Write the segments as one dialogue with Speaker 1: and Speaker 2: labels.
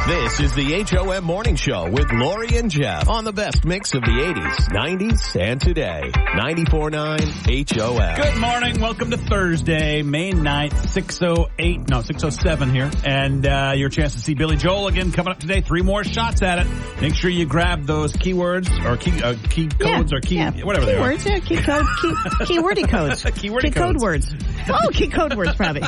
Speaker 1: This is the HOM Morning Show with Lori and Jeff on the best mix of the 80s, 90s, and today. 94.9 HOM.
Speaker 2: Good morning. Welcome to Thursday, May 9th, 6:07 here. And your chance to see Billy Joel again coming up today. 3 more shots at it. Make sure you grab those keywords or key codes or whatever they are.
Speaker 3: Keywords, yeah, keywordy codes.
Speaker 2: Key
Speaker 3: code words. Oh, key code words, probably.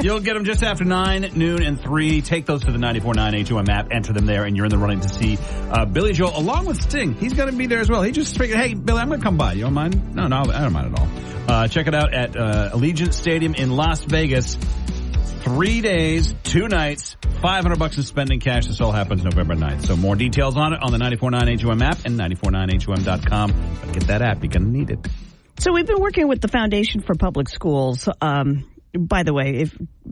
Speaker 2: You'll get them just after 9, noon, and 3. Take those to the 94.9 HOM app, enter them there, and you're in the running to see Billy Joel along with Sting. He's going to be there as well. He just figured, hey, Billy, I'm going to come by. You don't mind? No, I don't mind at all. Check it out at Allegiant Stadium in Las Vegas. 3 days, 2 nights, $500 in spending cash. This all happens November 9th. So more details on it on the 94.9 HOM app and 94.9HOM.com. Get that app. You're going to need it.
Speaker 3: So we've been working with the Foundation for Public Schools. By the way,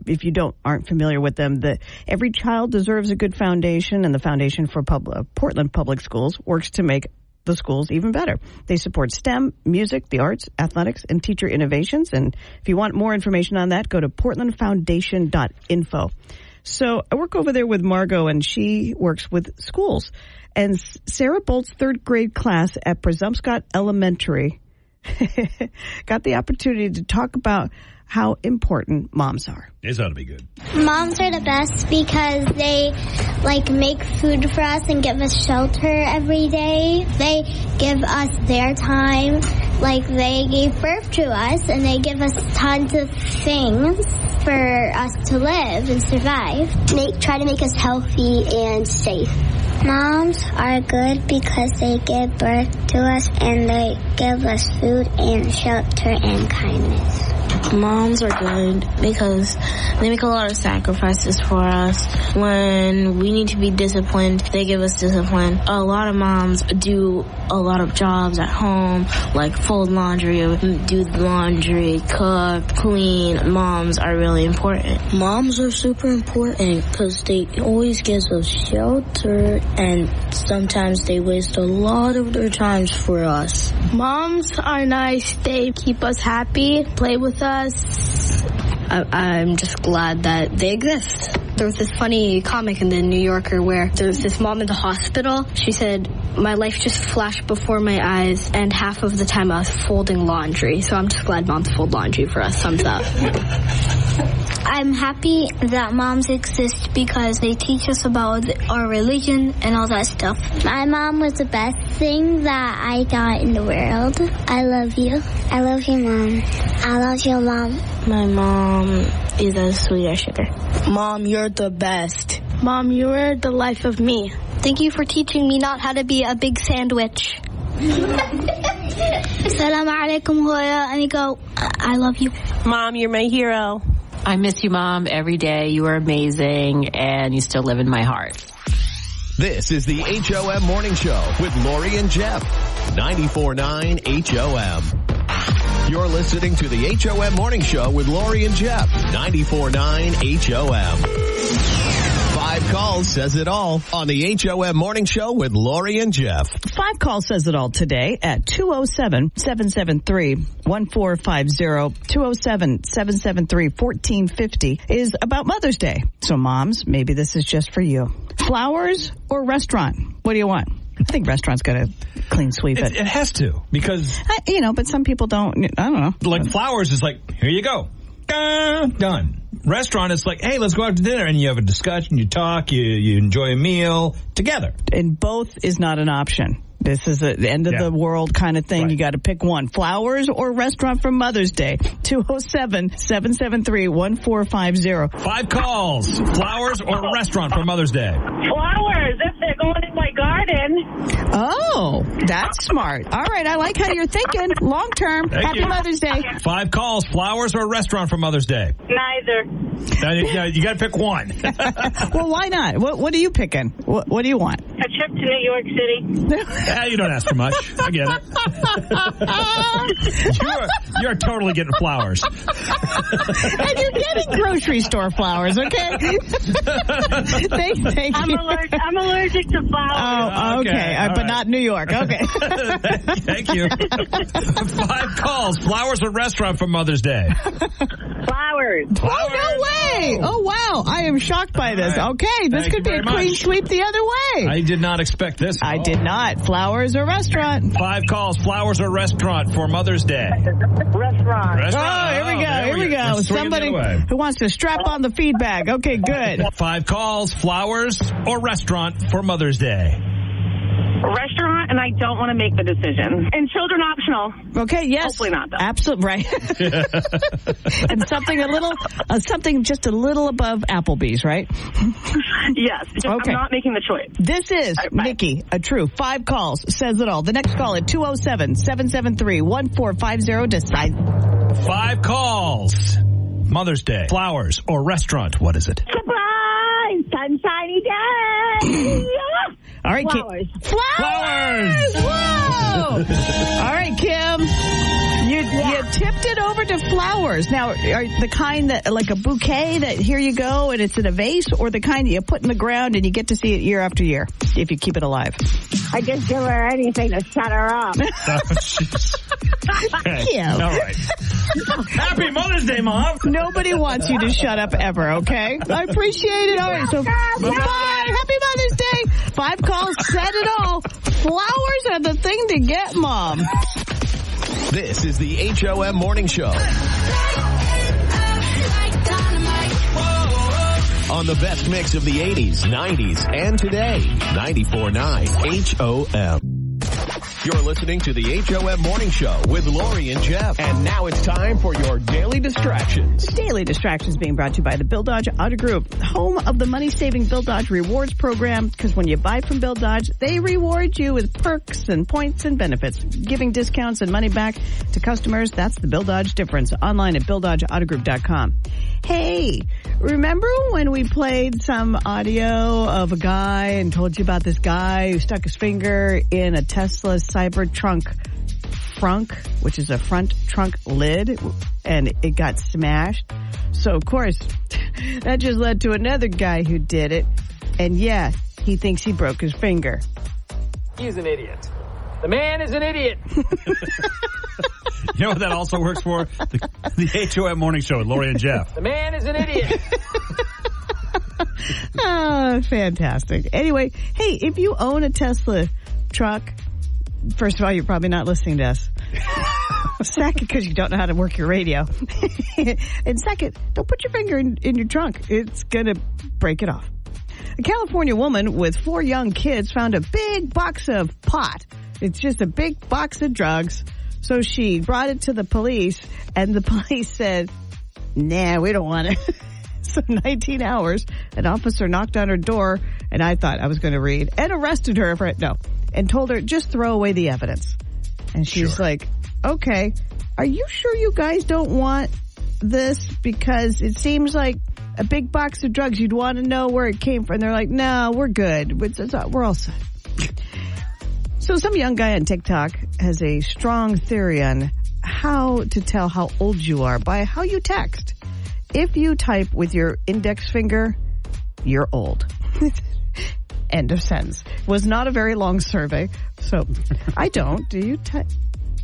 Speaker 3: if you aren't familiar with them, every child deserves a good foundation, and the Foundation for Portland Public Schools works to make the schools even better. They support STEM, music, the arts, athletics, and teacher innovations. And if you want more information on that, go to portlandfoundation.info. So I work over there with Margot, and she works with schools. And Sarah Bolt's 3rd grade class at Presumpscot Elementary got the opportunity to talk about how important moms are.
Speaker 2: This ought to be good.
Speaker 4: Moms are the best because they make food for us and give us shelter every day. They give us their time. They gave birth to us, and they give us tons of things for us to live and survive. They try to make us healthy and safe. Moms are good because they give birth to us and they give us food and shelter and kindness.
Speaker 5: Moms are good because they make a lot of sacrifices for us. When we need to be disciplined, they give us discipline. A lot of moms do a lot of jobs at home, like fold laundry, do the laundry, cook, clean. Moms are really important.
Speaker 6: Moms are super important because they always give us shelter, and sometimes they waste a lot of their times for us.
Speaker 7: Moms are nice. They keep us happy, play with us. I'm just glad that they exist. There was this funny comic in the New Yorker where there was this mom in the hospital. She said, my life just flashed before my eyes, and half of the time I was folding laundry. So I'm just glad moms fold laundry for us. Thumbs up.
Speaker 4: I'm happy that moms exist because they teach us about our religion and all that stuff. My mom was the best thing that I got in the world. I love you. I love you, Mom. I love you, Mom.
Speaker 5: My mom is as sweet as sugar.
Speaker 6: Mom, you're the best.
Speaker 7: Mom, you're the life of me.
Speaker 4: Thank you for teaching me not how to be a big sandwich. Assalamu alaikum, Hoya. And you go, I love you.
Speaker 8: Mom, you're my hero. I miss you, Mom, every day. You are amazing, and you still live in my heart.
Speaker 1: This is the HOM Morning Show with Lori and Jeff. 94.9 HOM. You're listening to the HOM Morning Show with Lori and Jeff. 94.9 HOM. 5 calls says it all on the HOM Morning Show with Lori and Jeff.
Speaker 3: 5 calls says it all today at 207-773-1450. 207-773-1450 is about Mother's Day. So moms, maybe this is just for you. Flowers or restaurant? What do you want? I think restaurants got to clean sweep it.
Speaker 2: It has to, because...
Speaker 3: but some people don't, I don't know.
Speaker 2: Like flowers is like, here you go. Done. Restaurant is like, hey, let's go out to dinner, and you have a discussion, you talk, you enjoy a meal together.
Speaker 3: And both is not an option. This is the end of the world kind of thing. Right. You got to pick one. Flowers or restaurant for Mother's Day. 207-773-1450.
Speaker 2: 5 calls. Flowers or restaurant for Mother's Day?
Speaker 9: Flowers, if they're going in my garden.
Speaker 3: Oh, that's smart. All right, I like how you're thinking. Long term. Happy Mother's Day.
Speaker 2: 5 calls. Flowers or restaurant for Mother's Day?
Speaker 9: Neither.
Speaker 2: You got to pick one.
Speaker 3: Well, why not? What are you picking? What do you want?
Speaker 9: A trip to New York City.
Speaker 2: You don't ask for much. I get it. You're totally getting flowers.
Speaker 3: And you're getting grocery store flowers, okay? Thank you.
Speaker 9: I'm allergic to flowers.
Speaker 3: Oh, okay. But not New York. Okay.
Speaker 2: Thank you. 5 calls. Flowers or restaurant for Mother's Day?
Speaker 9: Flowers.
Speaker 3: Oh, no way. Oh, wow. I am shocked by this.
Speaker 2: Right.
Speaker 3: Okay. This could be a clean sweep the other way.
Speaker 2: I did not expect this.
Speaker 3: I did not. Flowers or restaurant?
Speaker 2: 5 calls. Flowers or restaurant for Mother's Day?
Speaker 9: Restaurant.
Speaker 3: Oh, here we go. Somebody who wants to strap on the feedback. Okay, good.
Speaker 2: 5 calls. Flowers or restaurant for Mother's Day?
Speaker 9: Restaurant, and I don't want to make the decision. And children optional.
Speaker 3: Okay, yes.
Speaker 9: Hopefully not, though.
Speaker 3: Absolutely, right. And something just a little above Applebee's, right?
Speaker 9: Yes.
Speaker 3: Okay.
Speaker 9: I'm not making the choice.
Speaker 3: This is, Nikki, a true 5 calls, says it all. The next call at 207-773-1450. Decide.
Speaker 2: 5 calls. Mother's Day. Flowers or restaurant? What is it?
Speaker 9: Surprise! Sunshiny day!
Speaker 3: All right,
Speaker 9: Flowers.
Speaker 3: Kim. Flowers! Whoa! All right, Kim. You tipped it over to flowers. Now, are the kind that, like a bouquet that here you go and it's in a vase, or the kind that you put in the ground and you get to see it year after year if you keep it alive?
Speaker 9: I just give her anything to shut her up.
Speaker 3: Kim.
Speaker 2: All right. Happy Mother's Day, Mom.
Speaker 3: Nobody wants you to shut up ever, okay? I appreciate it. All right, so bye. Happy Mother's Day. 5 calls, said it all. Flowers are the thing to get, Mom.
Speaker 1: This is the HOM Morning Show. On the best mix of the 80s, 90s, and today. 94.9 HOM. You're listening to the HOM Morning Show with Lori and Jeff. And now it's time for your Daily Distractions.
Speaker 3: Daily Distractions being brought to you by the Bill Dodge Auto Group, home of the money-saving Bill Dodge Rewards program, because when you buy from Bill Dodge, they reward you with perks and points and benefits, giving discounts and money back to customers. That's the Bill Dodge difference. Online at BillDodgeAutoGroup.com. Hey, remember when we played some audio of a guy and told you about this guy who stuck his finger in a Tesla Cybertruck frunk, which is a front trunk lid, and it got smashed? So, of course, that just led to another guy who did it. And yeah, he thinks he broke his finger.
Speaker 10: He's an idiot. The man is an idiot.
Speaker 2: You know what that also works for? The HOM Morning Show with Lori and Jeff.
Speaker 10: The man is an idiot.
Speaker 3: Oh, fantastic. Anyway, hey, if you own a Tesla truck, first of all, you're probably not listening to us. Second, because you don't know how to work your radio. And second, don't put your finger in your trunk. It's going to break it off. A California woman with 4 young kids found a big box of pot. It's just a big box of drugs. So she brought it to the police, and the police said, nah, we don't want it. So 19 hours, an officer knocked on her door, and I thought I was going to read, and arrested her for it. No. And told her, just throw away the evidence. And she's like, okay, are you sure you guys don't want this? Because it seems like a big box of drugs, you'd want to know where it came from. And they're like, no, we're good. We're all set. So some young guy on TikTok has a strong theory on how to tell how old you are by how you text. If you type with your index finger, you're old. End of sentence. Was not a very long survey, so I don't. Do you type?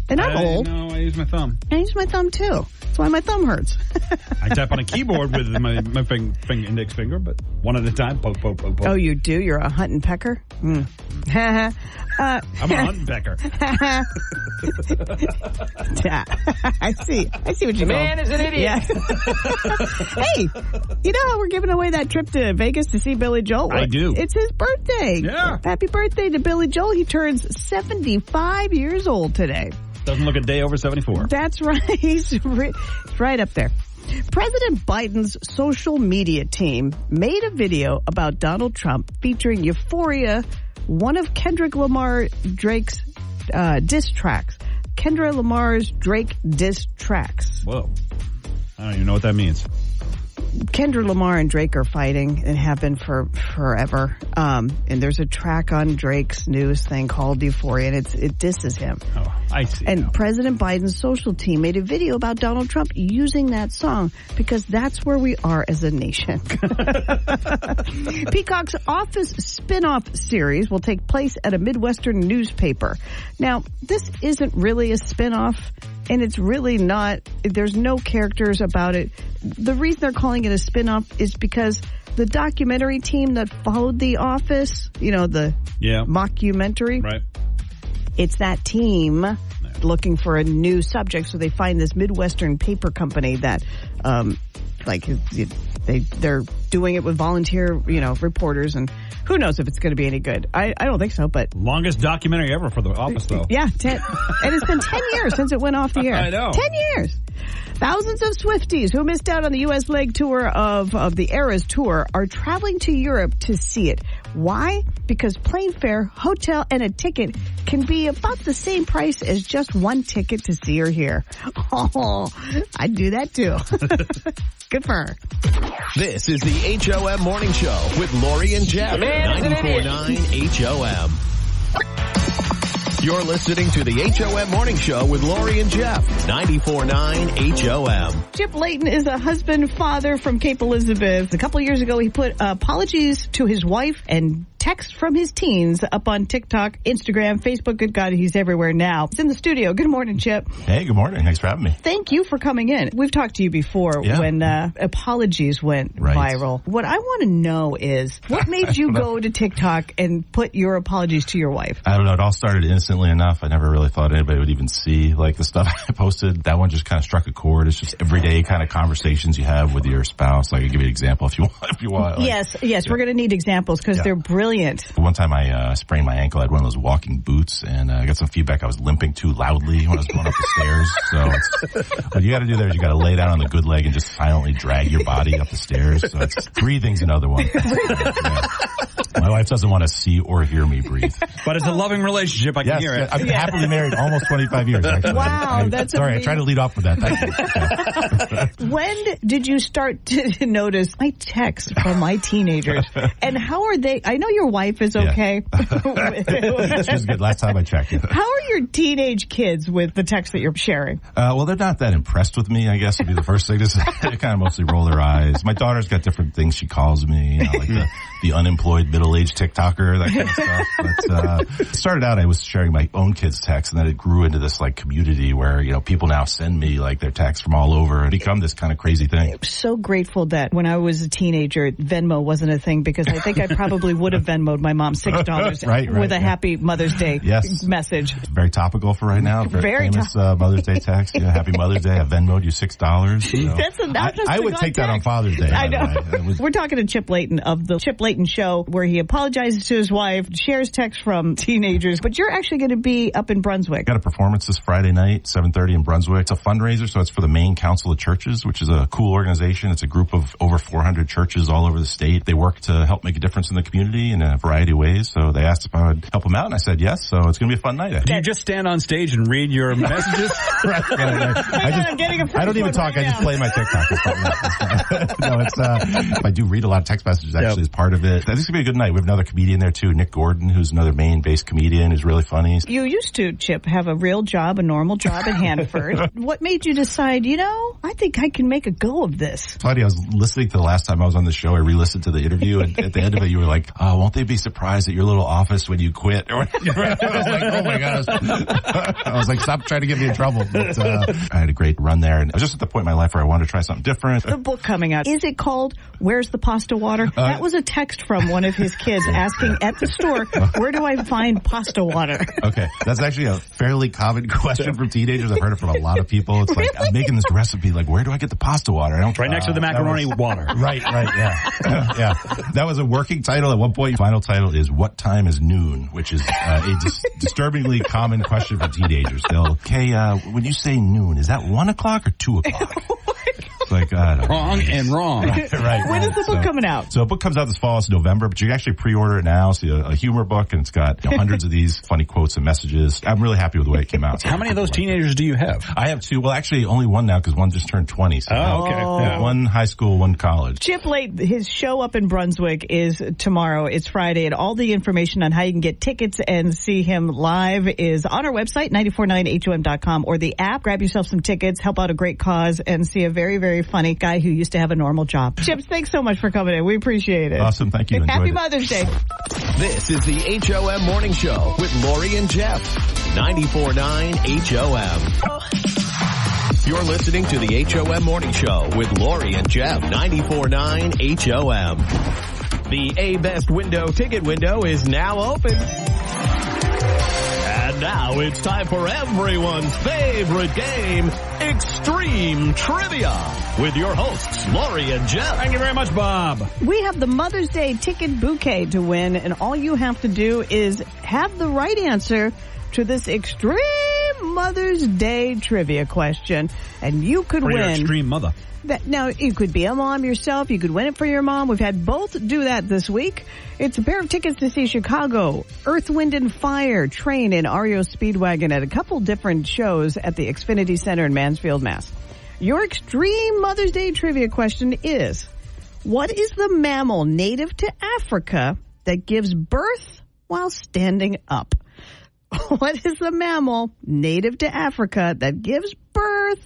Speaker 3: And I'm old.
Speaker 2: No, I use my thumb.
Speaker 3: I use my thumb too. That's why my thumb hurts.
Speaker 2: I type on a keyboard with my index finger, but one at a time. Poke, poke, poke, poke.
Speaker 3: Oh, you do? You're a hunt and pecker?
Speaker 2: I'm a hunt and pecker.
Speaker 3: Yeah. I see what you're doing.
Speaker 10: The man is an idiot.
Speaker 3: Yeah. Hey, you know how we're giving away that trip to Vegas to see Billy Joel?
Speaker 2: I do.
Speaker 3: It's his birthday.
Speaker 2: Yeah. Happy
Speaker 3: birthday to Billy Joel. He turns 75 years old today.
Speaker 2: Doesn't look a day over 74.
Speaker 3: That's right. He's right up there. President Biden's social media team made a video about Donald Trump featuring Euphoria, one of Kendrick Lamar Drake's diss tracks. Kendrick Lamar's Drake diss tracks.
Speaker 2: Whoa. I don't even know what that means.
Speaker 3: Kendra Lamar and Drake are fighting and have been for forever. And there's a track on Drake's newest thing called Euphoria, and it disses him.
Speaker 2: Oh, I see.
Speaker 3: And President Biden's social team made a video about Donald Trump using that song because that's where we are as a nation. Peacock's Office spin-off series will take place at a Midwestern newspaper. Now, this isn't really a spin-off, and it's really not. There's no characters about it. The reason they're calling it a spin-off is because the documentary team that followed The Office, the mockumentary,
Speaker 2: right?
Speaker 3: It's that team looking for a new subject, so they find this Midwestern paper company that, they're doing it with volunteer, reporters, and who knows if it's going to be any good. I don't think so, but...
Speaker 2: Longest documentary ever for The Office, though.
Speaker 3: Yeah, and it's been 10 years since it went off the air.
Speaker 2: I know.
Speaker 3: 10 years. Thousands of Swifties who missed out on the U.S. leg tour of the Eras Tour are traveling to Europe to see it. Why? Because plane fare, hotel, and a ticket can be about the same price as just one ticket to see or hear. Oh, I'd do that too. Good for her.
Speaker 1: This is the HOM Morning Show with Lori and Jeff. 94.9 HOM. You're listening to the HOM Morning Show with Lori and Jeff. 94.9 HOM.
Speaker 3: Chip Layton is a husband, father from Cape Elizabeth. A couple of years ago, he put apologies to his wife and text from his teens up on TikTok, Instagram, Facebook. Good God, he's everywhere now. He's in the studio. Good morning, Chip.
Speaker 11: Hey, good morning. Thanks for having me.
Speaker 3: Thank you for coming in. We've talked to you before when apologies went viral. What I want to know is, what made you go to TikTok and put your apologies to your wife?
Speaker 11: I don't know. It all started innocently enough. I never really thought anybody would even see the stuff I posted. That one just kind of struck a chord. It's just everyday kind of conversations you have with your spouse. I can give you an example if you want.
Speaker 3: Yes. We're going to need examples because they're brilliant.
Speaker 11: One time I sprained my ankle. I had one of those walking boots, and I got some feedback I was limping too loudly when I was going up the stairs. So what you got to do there is you got to lay down on the good leg and just silently drag your body up the stairs. So it's breathing's another one. My wife doesn't want to see or hear me breathe.
Speaker 2: But it's a loving relationship. I can hear it.
Speaker 11: I'm happily married almost 25 years, actually.
Speaker 3: Wow, that's
Speaker 11: sorry,
Speaker 3: amazing.
Speaker 11: I tried to lead off with that. Thank you.
Speaker 3: When did you start to notice my texts from my teenagers? And how are they? I know your wife is okay.
Speaker 11: She was good. Last time I checked.
Speaker 3: How are your teenage kids with the text that you're sharing?
Speaker 11: Well, they're not that impressed with me, I guess, would be the first thing to say. They kind of mostly roll their eyes. My daughter's got different things she calls me, like the unemployed middle-aged TikToker, that kind of stuff. But it started out, I was sharing my own kids' texts, and then it grew into this community where, people now send me their texts from all over and become this kind of crazy thing.
Speaker 3: I'm so grateful that when I was a teenager, Venmo wasn't a thing, because I think I probably would have Venmo'd my mom $6 with a happy Mother's Day message.
Speaker 11: It's very topical for right now. Very famous Mother's Day text. Happy Mother's Day. I Venmo'd you $6.
Speaker 3: That's
Speaker 11: I would take that on Father's Day.
Speaker 3: I know. We're talking to Chip Layton of the Chip Layton Show, where he apologizes to his wife, shares texts from teenagers. But you're actually going to be up in Brunswick.
Speaker 11: Got a performance this Friday night, 7:30 in Brunswick. It's a fundraiser, so it's for the Maine Council of Churches, which is a cool organization. It's a group of over 400 churches all over the state. They work to help make a difference in the community in a variety of ways. So they asked if I would help them out, and I said yes. So it's going to be a fun night.
Speaker 2: Do you just stand on stage and read your messages?
Speaker 11: Right. I don't even talk. I just play my TikTok. No, it's I do read a lot of text messages actually as part of it. I think it's going to be a good night. We have another comedian there too, Nick Gordon, who's another Maine-based comedian who's really funny.
Speaker 3: You used to, Chip, have a real job, a normal job in Hannaford. What made you decide, I think I can make a go of this?
Speaker 11: Funny, I was listening to the last time I was on the show. I re-listened to the interview, and at the end of it, you were like, "Oh, won't they be surprised at your little office when you quit?" I was like, "Oh my gosh!" I was like, "Stop trying to get me in trouble." But I had a great run there, and I was just at the point in my life where I wanted to try something different.
Speaker 3: The book coming out, is it called "Where's the Pasta Water"? That was a text from one of his kids asking at the store, "Where do I find pasta water?"
Speaker 11: Okay, that's actually a fairly common question from teenagers. I've heard it from a lot of people. It's like, I'm making this recipe, where do I get the pasta water?
Speaker 2: Right next to the macaroni water.
Speaker 11: Right, yeah. Yeah. That was a working title at one point. Final title is "What Time is Noon?" which is a disturbingly common question for teenagers. They'll, when you say noon, is that 1 o'clock or 2 o'clock? Like, I don't know.
Speaker 2: Wrong and wrong.
Speaker 11: Right.
Speaker 3: When is the book coming out?
Speaker 11: So the book comes out this fall. It's November, but you can actually pre-order it now. It's a humor book, and it's got hundreds of these funny quotes and messages. I'm really happy with the way it came out. So
Speaker 2: how many of those teenagers do you have?
Speaker 11: I have 2. Well, actually, only one now because one just turned 20. So
Speaker 2: okay.
Speaker 11: Yeah. One high school, one college.
Speaker 3: Chip Late, his show up in Brunswick is tomorrow. It's Friday, and all the information on how you can get tickets and see him live is on our website, 949HOM.com, or the app. Grab yourself some tickets, help out a great cause, and see a very, very funny guy who used to have a normal job. Chips, thanks so much for coming in. We appreciate it.
Speaker 11: Awesome. Thank you.
Speaker 3: Happy Mother's Day.
Speaker 1: This is the HOM Morning Show with Lori and Jeff. 94.9 HOM. You're listening to the HOM Morning Show with Lori and Jeff. 94.9 HOM. The A-Best Window ticket window is now open. And now it's time for everyone's favorite game, Extreme Trivia, with your hosts, Lori and Jeff.
Speaker 2: Thank you very much, Bob.
Speaker 3: We have the Mother's Day ticket bouquet to win, and all you have to do is have the right answer to this Extreme Mother's Day trivia question, and you could win.
Speaker 2: Your extreme mother.
Speaker 3: Now, you could be a mom yourself. You could win it for your mom. We've had both do that this week. It's a pair of tickets to see Chicago, Earth, Wind, and Fire, Train, and REO Speedwagon at a couple different shows at the Xfinity Center in Mansfield, Mass. Your Extreme Mother's Day trivia question is, what is the mammal native to Africa that gives birth while standing up? What is the mammal native to Africa that gives birth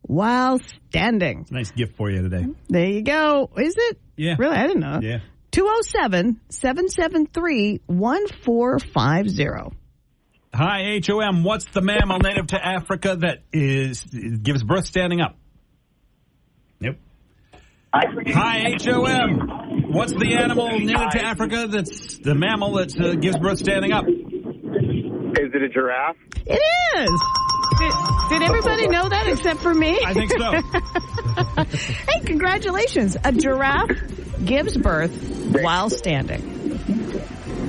Speaker 3: while standing?
Speaker 2: Nice gift for you today.
Speaker 3: There you go. Is it?
Speaker 2: Yeah.
Speaker 3: Really? I didn't know.
Speaker 2: Yeah.
Speaker 3: 207-773-1450.
Speaker 2: Hi, HOM. What's the mammal native to Africa that gives birth standing up? Nope. Hi, HOM. What's the animal native to Africa that's the mammal that gives birth standing up?
Speaker 12: Is it a giraffe?
Speaker 3: It is. Did everybody know that except for me?
Speaker 2: I think so.
Speaker 3: Hey, congratulations. A giraffe gives birth while standing.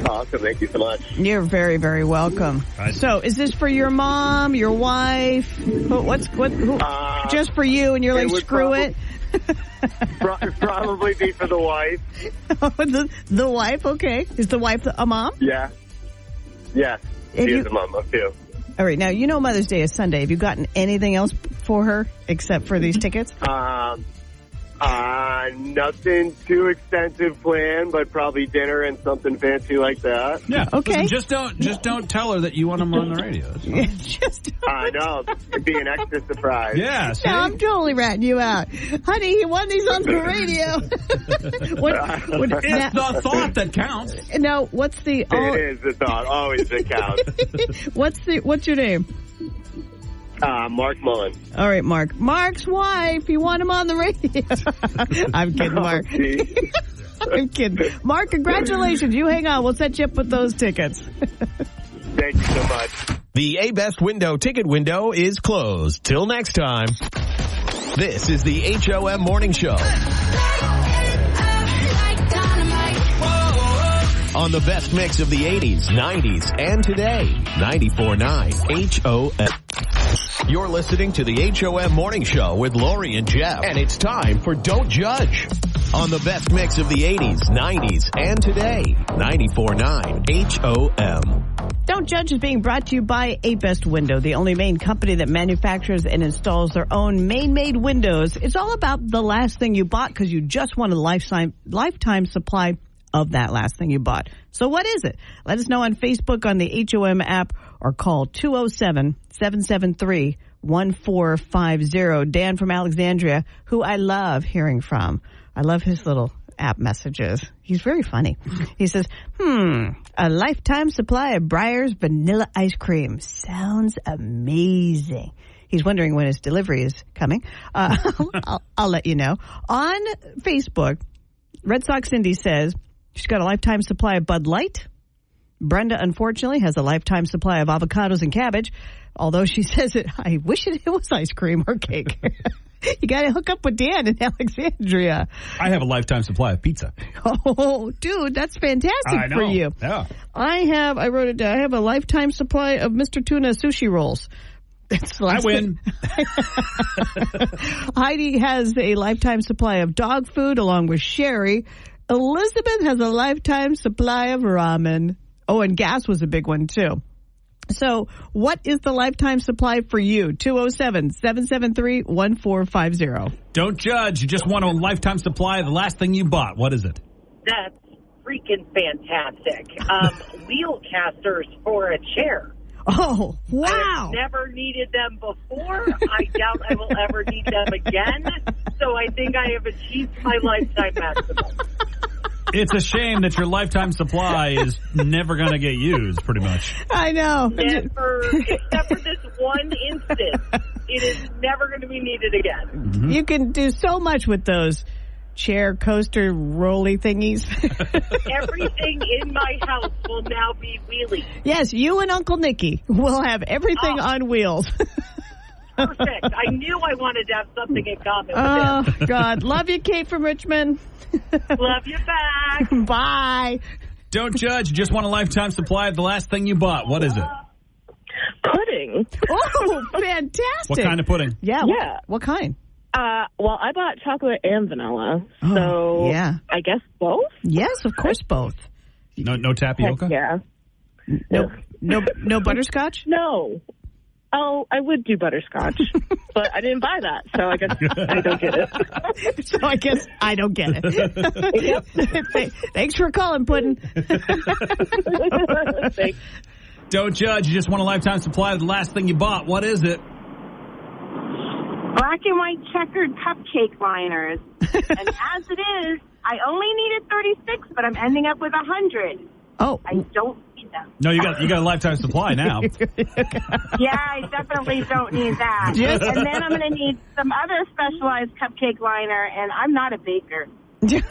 Speaker 12: Awesome. Thank you so much.
Speaker 3: You're very, very welcome. So, is this for your mom, your wife? Who, just for you, and you're like, screw it?
Speaker 12: Probably be for the wife.
Speaker 3: The wife, okay. Is the wife a mom?
Speaker 12: Yeah. Yes. She is a mom of 2.
Speaker 3: All right. Now, you know Mother's Day is Sunday. Have you gotten anything else for her except for these tickets?
Speaker 12: Nothing too extensive planned, but probably dinner and something fancy like that.
Speaker 2: Yeah.
Speaker 3: Okay.
Speaker 2: Listen, just don't tell her that you want them on the radio.
Speaker 12: I know. It'd be an extra surprise.
Speaker 2: Yeah. See?
Speaker 3: No, I'm totally ratting you out. Honey, he won these on the radio.
Speaker 2: It's the thought that counts.
Speaker 3: Now, what's the...
Speaker 12: It is the thought. Always that counts.
Speaker 3: What's your name?
Speaker 12: Mark Mullen.
Speaker 3: All right, Mark. Mark's wife. You want him on the radio. I'm kidding, Mark. I'm kidding. Mark, congratulations. You hang on. We'll set you up with those tickets.
Speaker 12: Thank you so much.
Speaker 1: The A-Best Window ticket window is closed. Till next time. This is the HOM Morning Show. On the best mix of the 80s, 90s, and today. 94.9 HOM. You're listening to the HOM Morning Show with Lori and Jeff. And it's time for Don't Judge. On the best mix of the 80s, 90s, and today. 94.9 HOM.
Speaker 3: Don't Judge is being brought to you by A-Best Window, the only Maine company that manufactures and installs their own Maine-made windows. It's all about the last thing you bought because you just want a lifetime supply of that last thing you bought. So what is it? Let us know on Facebook, on the HOM app, or call 207-773-1450. Dan from Alexandria, who I love hearing from. I love his little app messages. He's very funny. He says, a lifetime supply of Breyer's vanilla ice cream. Sounds amazing. He's wondering when his delivery is coming. I'll let you know. On Facebook, Red Sox Cindy says she's got a lifetime supply of Bud Light. Brenda, unfortunately, has a lifetime supply of avocados and cabbage, although she says I wish it was ice cream or cake. You got to hook up with Dan in Alexandria.
Speaker 2: I have a lifetime supply of pizza.
Speaker 3: Oh, dude, that's fantastic for you.
Speaker 2: Yeah.
Speaker 3: I wrote it down. I have a lifetime supply of Mr. Tuna sushi rolls.
Speaker 2: I win.
Speaker 3: Heidi has a lifetime supply of dog food along with Sherry. Elizabeth has a lifetime supply of ramen. Oh, and gas was a big one, too. So what is the lifetime supply for you? 207-773-1450.
Speaker 2: Don't judge. You just want a lifetime supply of the last thing you bought. What is it?
Speaker 9: That's freaking fantastic. Wheel casters for a chair.
Speaker 3: Oh, wow.
Speaker 9: I've never needed them before. I doubt I will ever need them again. So I think I have achieved my lifetime maximum.
Speaker 2: It's a shame that your lifetime supply is never going to get used, pretty much.
Speaker 3: I know.
Speaker 9: Never, except for this one instance. It is never going to be needed again.
Speaker 3: Mm-hmm. You can do so much with those chair, coaster, rolly thingies.
Speaker 9: Everything in my house will now be wheelie.
Speaker 3: Yes, you and Uncle Nicky will have everything on wheels.
Speaker 9: Perfect. I knew I wanted to have something in common with him.
Speaker 3: Oh, God. Love you, Kate from Richmond.
Speaker 9: Love you back.
Speaker 3: Bye.
Speaker 2: Don't judge. You just want a lifetime supply of the last thing you bought. What is it?
Speaker 13: Pudding.
Speaker 3: Oh, fantastic.
Speaker 2: What kind of pudding?
Speaker 3: Yeah.
Speaker 13: Yeah.
Speaker 3: What kind?
Speaker 13: Well, I bought chocolate and vanilla.
Speaker 3: Oh,
Speaker 13: so
Speaker 3: yeah.
Speaker 13: I guess both?
Speaker 3: Yes, of course both.
Speaker 2: No tapioca?
Speaker 13: Heck yeah.
Speaker 3: No butterscotch?
Speaker 13: No. Oh, I would do butterscotch, but I didn't buy that, so I guess I don't get it.
Speaker 3: So I guess I don't get it.
Speaker 13: Yep.
Speaker 3: Thanks for calling, Puddin'.
Speaker 13: Thanks.
Speaker 2: Don't judge. You just want a lifetime supply of the last thing you bought. What is it?
Speaker 14: Black and white checkered cupcake liners. And as it is, I only needed 36, but I'm ending up with 100.
Speaker 3: Oh.
Speaker 14: I don't need them.
Speaker 2: No, you got a lifetime supply now.
Speaker 14: Yeah, I definitely don't need that.
Speaker 3: Yes.
Speaker 14: And then I'm going to need some other specialized cupcake liner, and I'm not a baker.
Speaker 3: Okay.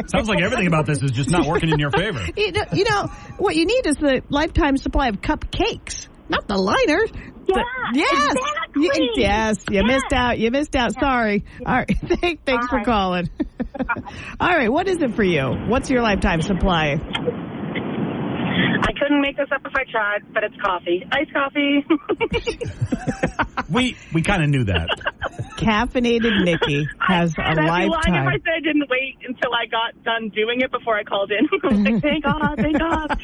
Speaker 2: Sounds like everything about this is just not working in your favor.
Speaker 3: You know, what you need is the lifetime supply of cupcakes, not the liners.
Speaker 14: Yeah,
Speaker 3: yes.
Speaker 14: exactly.
Speaker 3: Yes, you missed out. You missed out. Sorry. All right. Thanks for calling. All right. What is it for you? What's your lifetime supply?
Speaker 14: I couldn't make this up if I tried, but it's coffee. Iced coffee.
Speaker 2: We kind of knew that.
Speaker 3: Caffeinated Nikki has a
Speaker 14: I'd be lying if
Speaker 3: lifetime.
Speaker 14: I said I didn't wait until I got done doing it before I called in. I was like, thank God, thank God.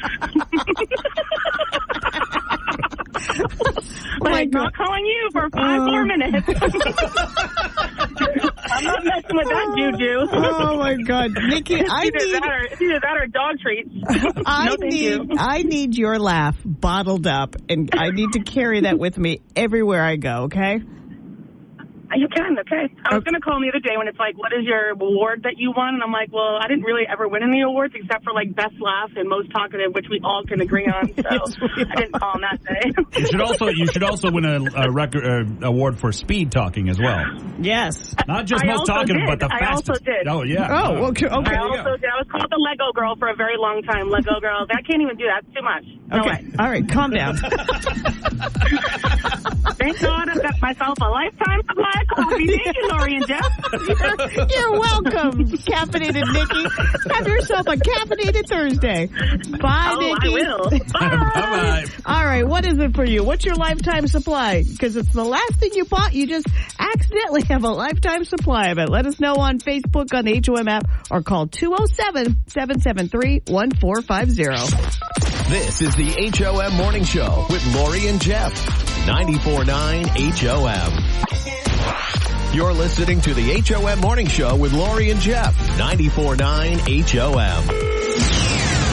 Speaker 14: Like, not calling you for 5 more minutes. I'm not messing with that juju.
Speaker 3: Oh, my God. Nikki,
Speaker 14: It's either that or dog treats.
Speaker 3: I need your laugh bottled up, and I need to carry that with me everywhere I go, okay?
Speaker 14: You can, okay. I was going to call him the other day when it's like, what is your award that you won? And I'm like, well, I didn't really ever win any awards except for, like, best laugh and most talkative, which we all can agree on. So I didn't call him that day.
Speaker 2: You should also win a record award for speed talking as well.
Speaker 3: Yes.
Speaker 2: Not just most talkative, but the fastest.
Speaker 14: I also did.
Speaker 2: Oh, yeah.
Speaker 3: Oh, okay.
Speaker 14: I also did. I was called the Lego girl for a very long time. Lego girl. I can't even do that. It's too much. No
Speaker 3: Okay.
Speaker 14: way.
Speaker 3: All right. Calm down.
Speaker 14: Thank God I've got myself a lifetime supply of coffee. Thank you, Lori and Jeff.
Speaker 3: You're welcome, caffeinated Nikki. Have yourself a caffeinated Thursday. Bye, Nikki.
Speaker 14: I will. Bye.
Speaker 2: Bye-bye.
Speaker 3: All right, what is it for you? What's your lifetime supply? Because it's the last thing you bought. You just accidentally have a lifetime supply of it. Let us know on Facebook, on the HOM app, or call 207-773-1450.
Speaker 1: This is the HOM Morning Show with Lori and Jeff. 94.9 HOM. You're listening to the HOM Morning Show with Lori and Jeff. 94.9 HOM.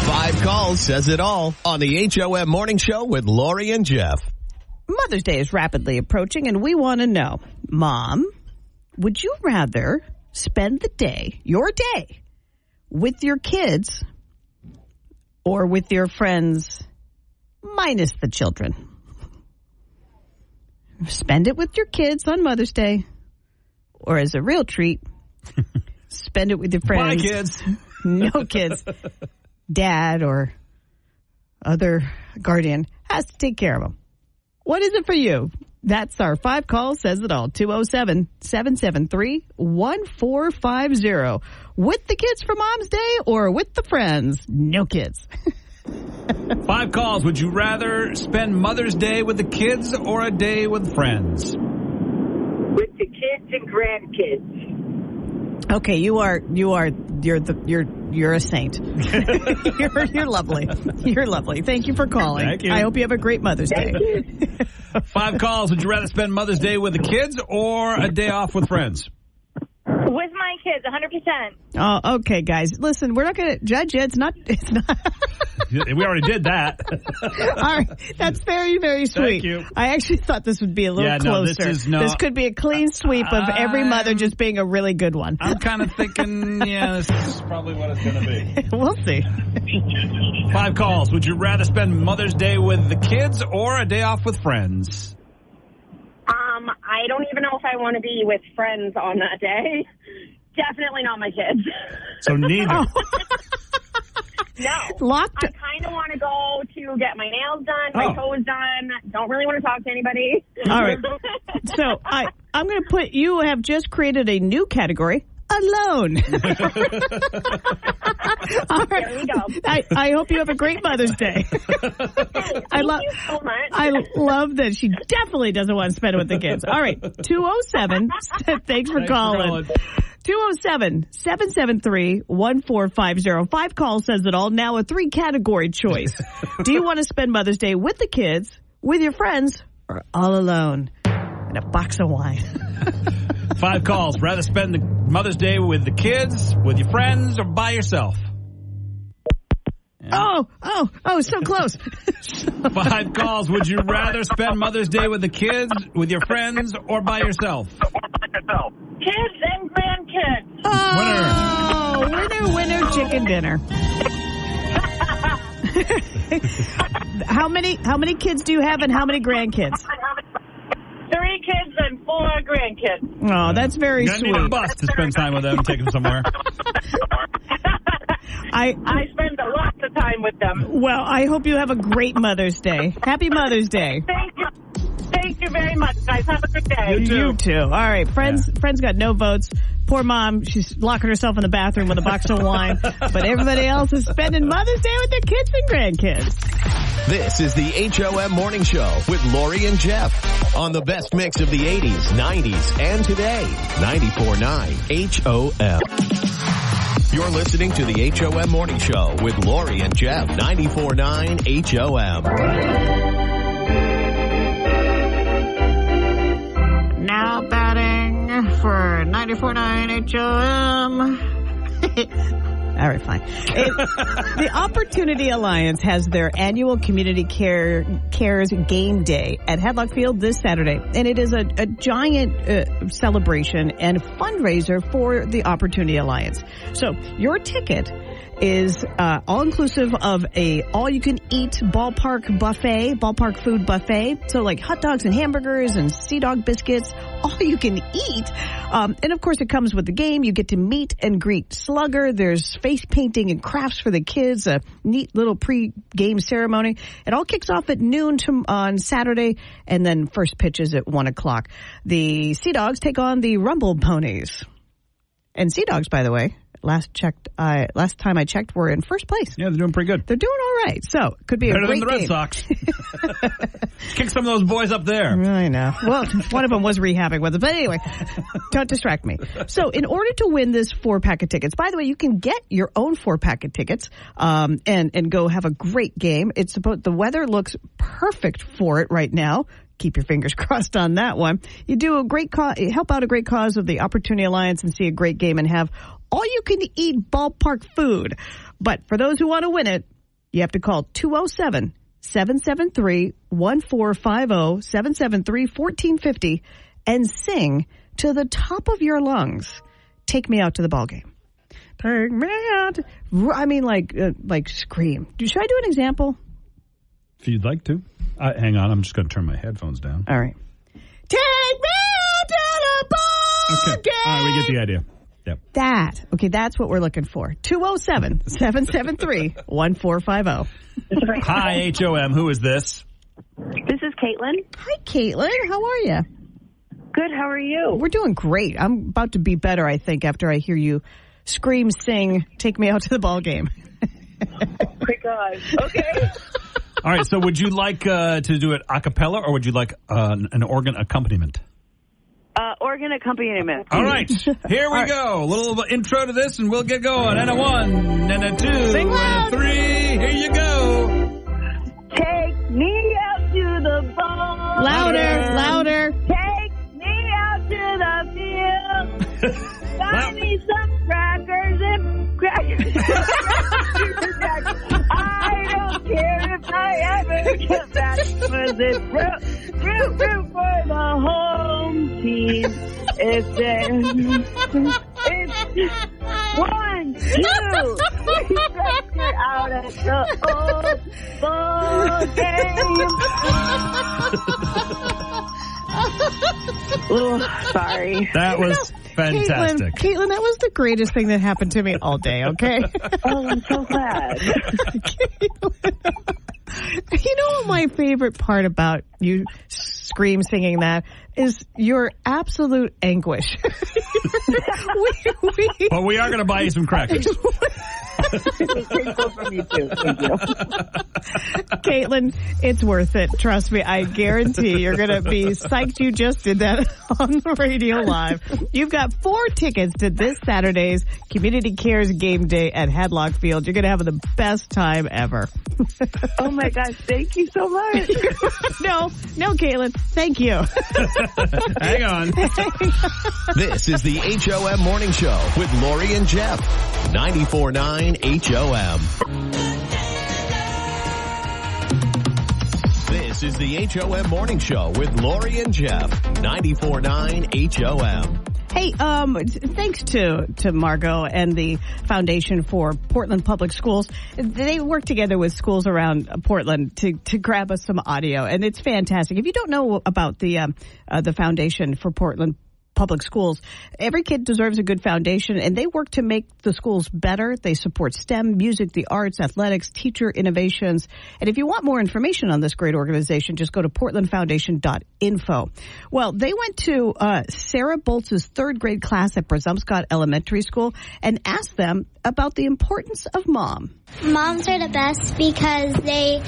Speaker 1: 5 calls says it all on the HOM Morning Show with Lori and Jeff.
Speaker 3: Mother's Day is rapidly approaching, and we want to know, Mom, would you rather spend the day, your day, with your kids or with your friends minus the children? Spend it with your kids on Mother's Day, or as a real treat, spend it with your friends.
Speaker 2: Bye, kids.
Speaker 3: No kids. Dad or other guardian has to take care of them. What is it for you? That's our 5 call says it all. 207-773-1450. With the kids for Mom's Day or with the friends? No kids.
Speaker 2: 5 calls. Would you rather spend Mother's Day with the kids or a day with friends?
Speaker 9: With the kids and grandkids.
Speaker 3: Okay, you're a saint. You're lovely. You're lovely. Thank you for calling.
Speaker 2: Thank you.
Speaker 3: I hope you have a great Mother's Day.
Speaker 2: 5 calls. Would you rather spend Mother's Day with the kids or a day off with friends?
Speaker 15: With my kids, 100%.
Speaker 3: Oh, okay, guys. Listen, we're not going to judge you. It's not.
Speaker 2: We already did that.
Speaker 3: All right. That's very, very sweet.
Speaker 2: Thank you.
Speaker 3: I actually thought this would be a little closer. This could be a clean sweep of every mother just being a really good one.
Speaker 2: I'm kind of thinking, this is probably what it's going to be.
Speaker 3: We'll see.
Speaker 2: 5 calls. Would you rather spend Mother's Day with the kids or a day off with friends?
Speaker 14: I don't even know if I want to be with friends on that day. Definitely not my kids.
Speaker 2: So neither.
Speaker 14: No.
Speaker 3: Locked.
Speaker 14: I kind of want to go to get my nails done, my toes done. Don't really want to talk to anybody.
Speaker 3: All right. So I'm going to put, you have just created a new category. Alone. All right.
Speaker 14: There we go.
Speaker 3: I hope you have a great Mother's Day.
Speaker 14: Thank you so much.
Speaker 3: I love that she definitely doesn't want to spend it with the kids. All right. 207. Thanks for calling. 207-773-1450. 5 calls says it all. Now a 3-category choice. Do you want to spend Mother's Day with the kids, with your friends, or all alone? And a box of wine.
Speaker 2: 5 calls. Rather spend the Mother's Day with the kids, with your friends, or by yourself? Yeah.
Speaker 3: Oh, so close.
Speaker 2: 5 calls. Would you rather spend Mother's Day with the kids, with your friends, or by yourself?
Speaker 14: Kids and grandkids.
Speaker 3: Oh, winner, chicken dinner. How many kids do you have and how many grandkids?
Speaker 14: 3 kids and 4 grandkids.
Speaker 3: Oh, that's very sweet.
Speaker 2: You need a bus to spend time with them and take them somewhere.
Speaker 14: I spend a lot of time with them.
Speaker 3: Well, I hope you have a great Mother's Day. Happy Mother's Day.
Speaker 14: Thank you. Thank you very much, guys. Have a good day.
Speaker 3: You too. All right. Friends got no votes. Poor mom, she's locking herself in the bathroom with a box of wine. But everybody else is spending Mother's Day with their kids and grandkids.
Speaker 1: This is the HOM Morning Show with Lori and Jeff on the best mix of the 80s, 90s, and today. 94.9 HOM. You're listening to the HOM Morning Show with Lori and Jeff. 94.9 HOM.
Speaker 3: Now batting for 94.9 HOM. All right, fine. The Opportunity Alliance has their annual Community Cares Game Day at Hadlock Field this Saturday. And it is a giant celebration and fundraiser for the Opportunity Alliance. So your ticket is all-inclusive of a all-you-can-eat ballpark food buffet. So like hot dogs and hamburgers and Sea Dog biscuits, all you can eat. And of course it comes with the game. You get to meet and greet Slugger. There's face painting and crafts for the kids, a neat little pre-game ceremony. It all kicks off at noon on Saturday, and then first pitch is at 1 o'clock. The Sea Dogs take on the Rumble Ponies. And Sea Dogs, by the way, last time I checked, were in first place.
Speaker 2: Yeah, they're doing pretty good.
Speaker 3: They're doing all right. So, could be
Speaker 2: better
Speaker 3: a great
Speaker 2: than the
Speaker 3: game.
Speaker 2: Red Sox. Kick some of those boys up there.
Speaker 3: I know. Well, one of them was rehabbing with it. But anyway, don't distract me. So, in order to win this 4-pack of tickets, by the way, you can get your own 4-pack of tickets and go have a great game. The weather looks perfect for it right now. Keep your fingers crossed on that one. You do help out a great cause of the Opportunity Alliance and see a great game and have all you can eat ballpark food. But for those who want to win it, you have to call 207-773-1450, 773-1450, and sing to the top of your lungs, "Take Me Out to the Ball Game." Take me out. I mean, like scream. Should I do an example?
Speaker 2: If you'd like to. Hang on, I'm just going to turn my headphones down.
Speaker 3: All right. Take me out to the ball game.
Speaker 2: All right, we get the idea. Yep.
Speaker 3: That's what we're looking for. 207-773-1450.
Speaker 2: Hi, HOM. Who is this?
Speaker 16: This is Caitlin.
Speaker 3: Hi, Caitlin. How are you?
Speaker 16: Good. How are you?
Speaker 3: We're doing great. I'm about to be better, I think, after I hear you scream, sing, "Take Me Out to the Ball Game."
Speaker 13: my gosh. Okay.
Speaker 2: All right, so would you like to do it a cappella, or would you like an organ accompaniment?
Speaker 16: Organ accompaniment.
Speaker 2: All right, here we go. A little intro to this, and we'll get going. And a 1, and a 2, and a 3. Here you go.
Speaker 16: Take me out to the ball.
Speaker 3: Louder.
Speaker 16: Take me out to the field. Buy me some crackers and crackers. I don't care if I ever get back. Was it root for the home team? It's 1, 2, 3 crackers out at the old ball game. Oh, sorry.
Speaker 2: That was fantastic.
Speaker 3: Caitlin, that was the greatest thing that happened to me all day, okay?
Speaker 16: Oh, I'm so glad.
Speaker 3: You know what my favorite part about you singing that is your absolute anguish.
Speaker 2: But we are going to buy you some crackers.
Speaker 3: Caitlin, it's worth it. Trust me. I guarantee you're going to be psyched you just did that on the radio live. You've got 4 tickets to this Saturday's Community Cares Game Day at Hadlock Field. You're going to have the best time ever.
Speaker 16: Oh my gosh, thank you so much.
Speaker 3: No, Caitlin, thank you.
Speaker 2: Hang on.
Speaker 1: This is the HOM Morning Show with Lori and Jeff. 94.9 HOM. This is the HOM Morning Show with Lori and Jeff. 94.9 HOM.
Speaker 3: Hey, thanks to Margot and the Foundation for Portland Public Schools. They work together with schools around Portland to grab us some audio, and it's fantastic. If you don't know about the Foundation for Portland Public Schools, every kid deserves a good foundation, and they work to make the schools better. They support STEM, music, the arts, athletics, teacher innovations. And if you want more information on this great organization, just go to portlandfoundation.info. Well, they went to Sarah Boltz's 3rd grade class at Brasumscott Elementary School and asked them about the importance of mom.
Speaker 4: Moms are the best because they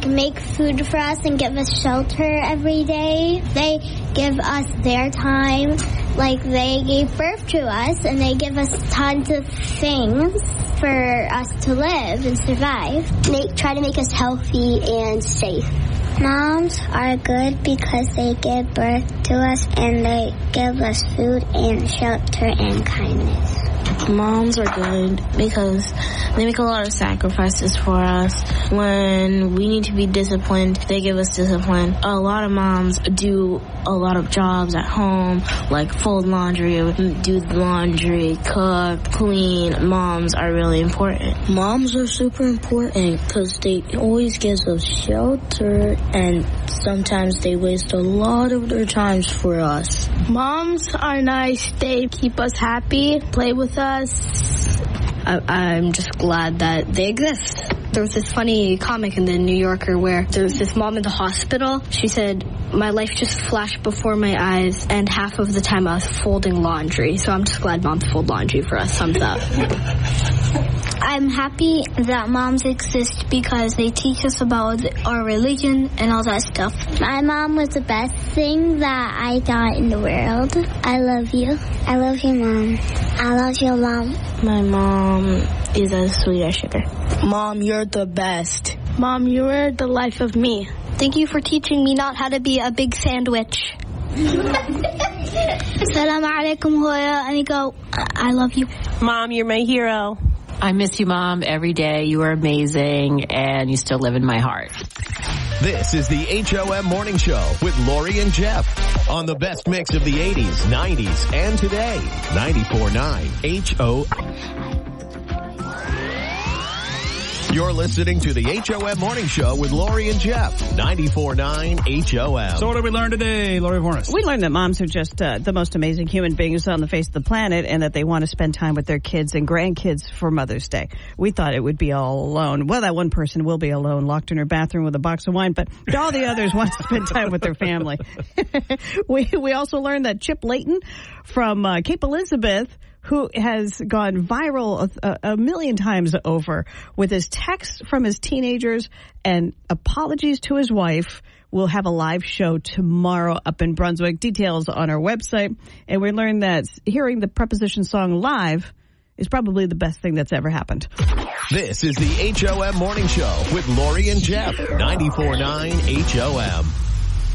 Speaker 4: make food for us and give us shelter every day. They give us their time. They gave birth to us and they give us tons of things for us to live and survive. They try to make us healthy and safe. Moms are good because they give birth to us and they give us food and shelter and kindness.
Speaker 5: Moms are good because they make a lot of sacrifices for us. When we need to be disciplined, they give us discipline. A lot of moms do a lot of jobs at home, like fold laundry, do the laundry, cook, clean. Moms are really important.
Speaker 6: Moms are super important because they always give us shelter, and sometimes they waste a lot of their times for us.
Speaker 7: Moms are nice. They keep us happy, play with us. I'm just glad that they exist. There was this funny comic in the New Yorker where there was this mom in the hospital. She said, my life just flashed before my eyes, and half of the time I was folding laundry. So I'm just glad moms fold laundry for us. Thumbs up.
Speaker 4: I'm happy that moms exist because they teach us about our religion and all that stuff. My mom was the best thing that I got in the world. I love you. I love you, Mom. I love your mom.
Speaker 5: My mom is as sweet as sugar.
Speaker 6: Mom, you're the best.
Speaker 7: Mom, you are the life of me.
Speaker 4: Thank you for teaching me not how to be a big sandwich. Assalamu alaikum, Hoya. And you go, I love you.
Speaker 8: Mom, you're my hero. I miss you, Mom, every day. You are amazing, and you still live in my heart.
Speaker 1: This is the HOM Morning Show with Lori and Jeff on the best mix of the 80s, 90s, and today. 94.9 HOM. You're listening to the HOM Morning Show with Lori and Jeff. 94.9 HOM.
Speaker 2: So what did we learn today, Lori Fornes?
Speaker 3: We learned that moms are just the most amazing human beings on the face of the planet, and that they want to spend time with their kids and grandkids for Mother's Day. We thought it would be all alone. Well, that one person will be alone, locked in her bathroom with a box of wine, but all the others want to spend time with their family. We also learned that Chip Layton from Cape Elizabeth, who has gone viral a million times over with his text from his teenagers and apologies to his wife. We'll have a live show tomorrow up in Brunswick. Details on our website. And we learned that hearing the Preposition song live is probably the best thing that's ever happened.
Speaker 1: This is the HOM Morning Show with Lori and Jeff. 94.9 HOM.